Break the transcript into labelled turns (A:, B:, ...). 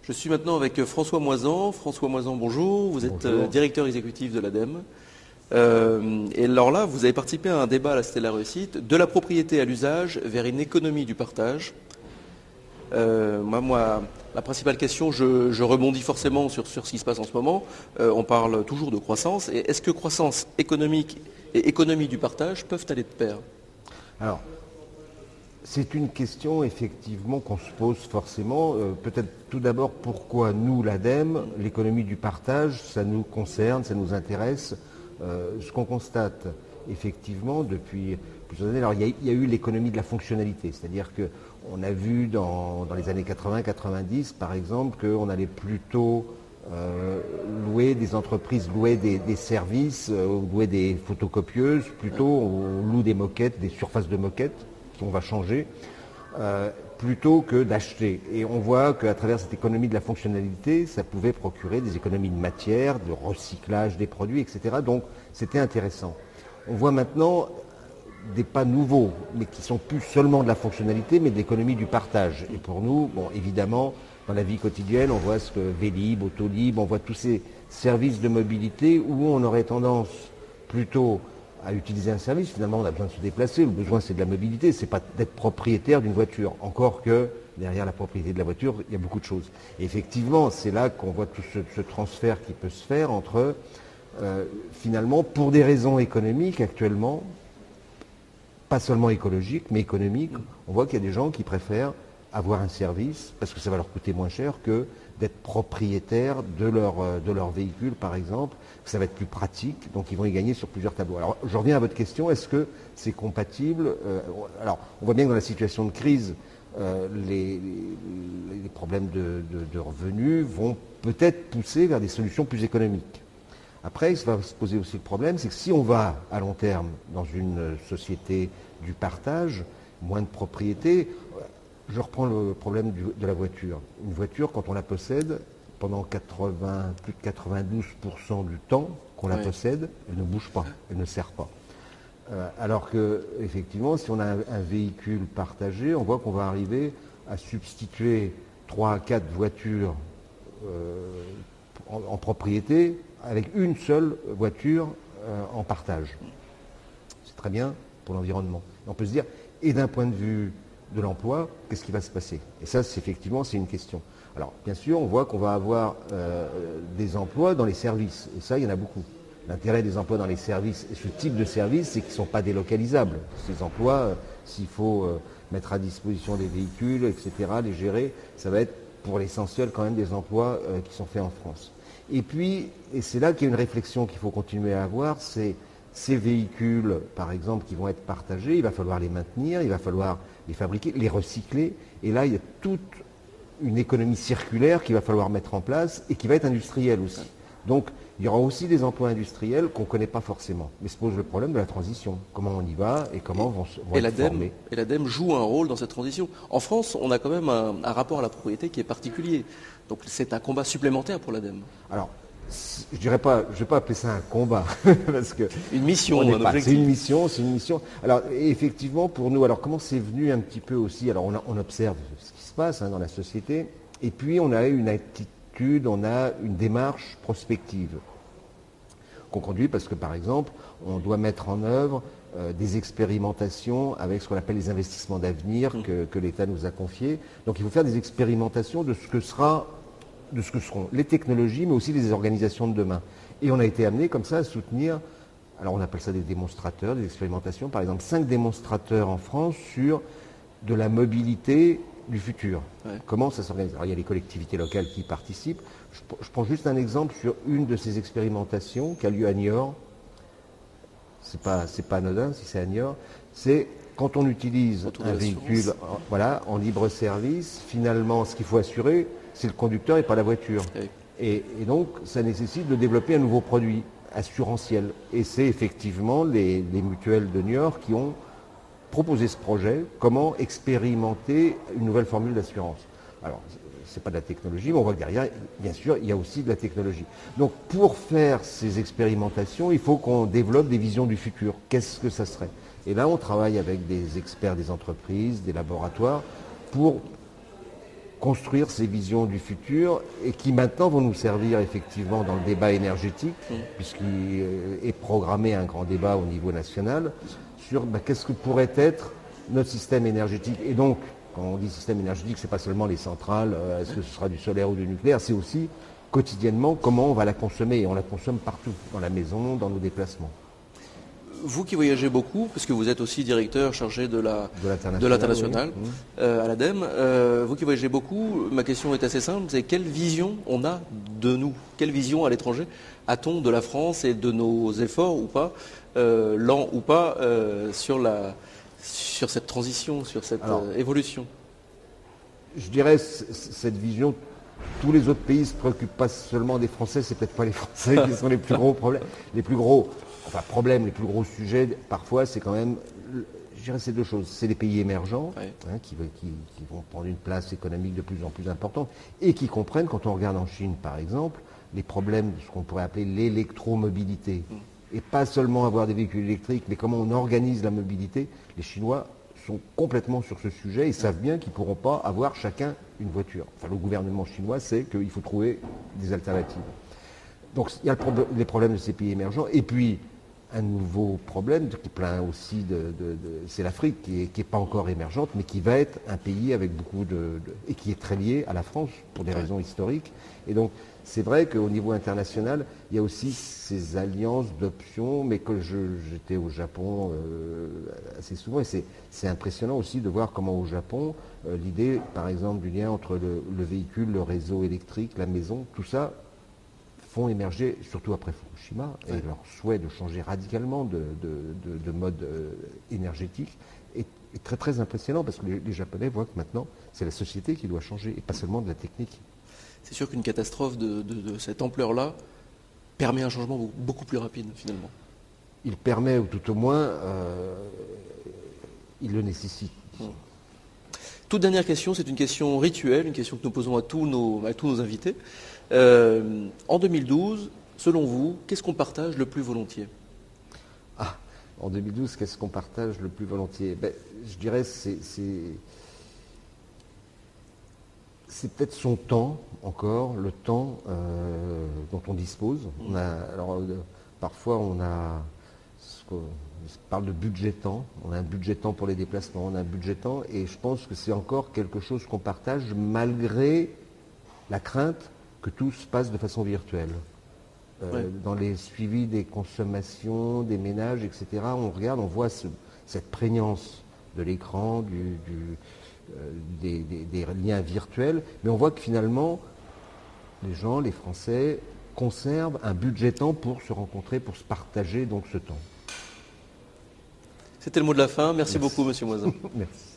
A: Je suis maintenant avec François Moisan. François Moisan, bonjour. Vous êtes
B: Bonjour.
A: directeur exécutif de l'ADEME. Et alors là, vous avez participé à un débat à la Cité de la Réussite, de la propriété à l'usage vers une économie du partage. Moi, la principale question, je rebondis forcément sur ce qui se passe en ce moment. On parle toujours de croissance. Et est-ce que croissance économique et économie du partage peuvent aller de pair?
B: Alors, c'est une question effectivement qu'on se pose forcément. Peut-être tout d'abord pourquoi nous, l'ADEME, l'économie du partage, ça nous concerne, ça nous intéresse. Ce qu'on constate effectivement depuis plusieurs années, alors il y a eu l'économie de la fonctionnalité, c'est-à-dire qu'on a vu dans les années 80-90 par exemple qu'on allait plutôt louer des entreprises, louer des services, louer des photocopieuses, plutôt on loue des moquettes, des surfaces de moquettes qu'on va changer, plutôt que d'acheter. Et on voit qu'à travers cette économie de la fonctionnalité, ça pouvait procurer des économies de matière, de recyclage des produits, etc. Donc c'était intéressant. On voit maintenant des pas nouveaux, mais qui sont plus seulement de la fonctionnalité, mais de l'économie du partage. Et pour nous, bon, évidemment, dans la vie quotidienne, on voit ce que Vélib, Autolib, on voit tous ces services de mobilité où on aurait tendance plutôt à utiliser un service. Finalement, on a besoin de se déplacer. Le besoin, c'est de la mobilité. C'est pas d'être propriétaire d'une voiture. Encore que derrière la propriété de la voiture, il y a beaucoup de choses. Et effectivement, c'est là qu'on voit tout ce transfert qui peut se faire entre, finalement, pour des raisons économiques actuellement, pas seulement écologiques, mais économiques, on voit qu'il y a des gens qui préfèrent avoir un service parce que ça va leur coûter moins cher que d'être propriétaire de leur véhicule, par exemple. Ça va être plus pratique, donc ils vont y gagner sur plusieurs tableaux. Alors, je reviens à votre question, est-ce que c'est compatible? Alors, on voit bien que dans la situation de crise, les problèmes de revenus vont peut-être pousser vers des solutions plus économiques. Après, il va se poser aussi le problème, c'est que si on va à long terme dans une société du partage, moins de propriété, je reprends le problème de la voiture. Une voiture, quand on la possède, pendant plus de 92% du temps qu'on la possède, elle ne bouge pas, elle ne sert pas. Alors que, effectivement, si on a un véhicule partagé, on voit qu'on va arriver à substituer 3 à 4 voitures en propriété avec une seule voiture en partage. C'est très bien pour l'environnement. On peut se dire, et d'un point de vue de l'emploi, qu'est-ce qui va se passer? Et ça, effectivement, c'est une question. Alors, bien sûr, on voit qu'on va avoir des emplois dans les services. Et ça, il y en a beaucoup. L'intérêt des emplois dans les services, et ce type de services, c'est qu'ils ne sont pas délocalisables. Ces emplois, s'il faut mettre à disposition des véhicules, etc., les gérer, ça va être pour l'essentiel quand même des emplois qui sont faits en France. Et puis, et c'est là qu'il y a une réflexion qu'il faut continuer à avoir, c'est ces véhicules, par exemple, qui vont être partagés, il va falloir les maintenir, il va falloir les fabriquer, les recycler. Et là, il y a toute une économie circulaire qu'il va falloir mettre en place et qui va être industrielle aussi. Donc, il y aura aussi des emplois industriels qu'on ne connaît pas forcément. Mais se pose le problème de la transition. Comment on y va et comment vont être formés.
A: Et l'ADEME joue un rôle dans cette transition. En France, on a quand même un rapport à la propriété qui est particulier. Donc c'est un combat supplémentaire pour l'ADEME.
B: Alors, je ne vais pas appeler ça un combat. Parce que
A: une mission, un objectif.
B: C'est une mission. Alors, effectivement, pour nous, alors comment c'est venu un petit peu aussi? Alors, on observe ce qui se passe dans la société. Et puis, on a une attitude, on a une démarche prospective qu'on conduit parce que, par exemple, on doit mettre en œuvre des expérimentations avec ce qu'on appelle les investissements d'avenir que l'État nous a confiés. Donc, il faut faire des expérimentations de ce que seront les technologies, mais aussi les organisations de demain. Et on a été amené comme ça à soutenir, alors on appelle ça des démonstrateurs, des expérimentations, par exemple 5 démonstrateurs en France sur de la mobilité du futur. Ouais. Comment ça s'organise? Alors il y a les collectivités locales qui participent. Je prends juste un exemple sur une de ces expérimentations qui a lieu à Niort. C'est pas anodin si c'est à Niort. C'est quand on utilise un véhicule en libre service, finalement ce qu'il faut assurer, c'est le conducteur et pas la voiture. Oui. Et donc, ça nécessite de développer un nouveau produit assurantiel. Et c'est effectivement les mutuelles de Niort qui ont proposé ce projet, comment expérimenter une nouvelle formule d'assurance. Alors, c'est pas de la technologie, mais on voit que derrière, bien sûr, il y a aussi de la technologie. Donc, pour faire ces expérimentations, il faut qu'on développe des visions du futur. Qu'est-ce que ça serait? Et là, on travaille avec des experts des entreprises, des laboratoires, pour construire ces visions du futur et qui maintenant vont nous servir effectivement dans le débat énergétique, puisqu'il est programmé un grand débat au niveau national sur qu'est-ce que pourrait être notre système énergétique. Et donc, quand on dit système énergétique, c'est pas seulement les centrales, est-ce que ce sera du solaire ou du nucléaire, c'est aussi quotidiennement comment on va la consommer. Et on la consomme partout, dans la maison, dans nos déplacements.
A: Vous qui voyagez beaucoup, parce que vous êtes aussi directeur chargé de l'international
B: Oui.
A: à l'ADEME, vous qui voyagez beaucoup, ma question est assez simple, c'est quelle vision on a de nous? Quelle vision à l'étranger a-t-on de la France et de nos efforts ou pas, lents ou pas, sur cette transition, sur cette évolution?
B: Je dirais cette vision, tous les autres pays ne se préoccupent pas seulement des Français, c'est peut-être pas les Français qui sont les plus gros problèmes. Les plus gros sujets, parfois, c'est quand même, je dirais, c'est deux choses. C'est les pays émergents, qui vont prendre une place économique de plus en plus importante et qui comprennent, quand on regarde en Chine, par exemple, les problèmes de ce qu'on pourrait appeler l'électromobilité. Et pas seulement avoir des véhicules électriques, mais comment on organise la mobilité. Les Chinois sont complètement sur ce sujet et savent bien qu'ils ne pourront pas avoir chacun une voiture. Enfin, le gouvernement chinois sait qu'il faut trouver des alternatives. Donc il y a les problèmes de ces pays émergents. Et puis, un nouveau problème qui est plein aussi c'est l'Afrique qui est pas encore émergente, mais qui va être un pays avec beaucoup et qui est très lié à la France pour des raisons historiques. Et donc, c'est vrai qu'au niveau international, il y a aussi ces alliances d'options, mais que j'étais au Japon assez souvent, et c'est impressionnant aussi de voir comment au Japon, l'idée, par exemple, du lien entre le véhicule, le réseau électrique, la maison, tout ça, font émerger, surtout après Fukushima, et leur souhait de changer radicalement de mode énergétique est très très impressionnant, parce que les Japonais voient que maintenant, c'est la société qui doit changer, et pas seulement de la technique.
A: C'est sûr qu'une catastrophe de cette ampleur-là permet un changement beaucoup plus rapide, finalement.
B: Il permet, ou tout au moins, il le nécessite.
A: Toute dernière question, c'est une question rituelle, une question que nous posons à tous nos invités. En 2012, selon vous, qu'est-ce qu'on partage le plus volontiers?
B: En 2012, qu'est-ce qu'on partage le plus volontiers? Je dirais c'est peut-être son temps, encore, le temps dont on dispose. Parfois, on parle de budget temps. On a un budget temps pour les déplacements, on a un budget temps, et je pense que c'est encore quelque chose qu'on partage malgré la crainte que tout se passe de façon virtuelle. Dans les suivis des consommations, des ménages, etc., on regarde, on voit cette prégnance de l'écran, des liens virtuels, mais on voit que finalement, les gens, les Français, conservent un budget temps pour se rencontrer, pour se partager donc ce temps.
A: C'était le mot de la fin. Merci beaucoup, Monsieur Moisin.
B: Merci.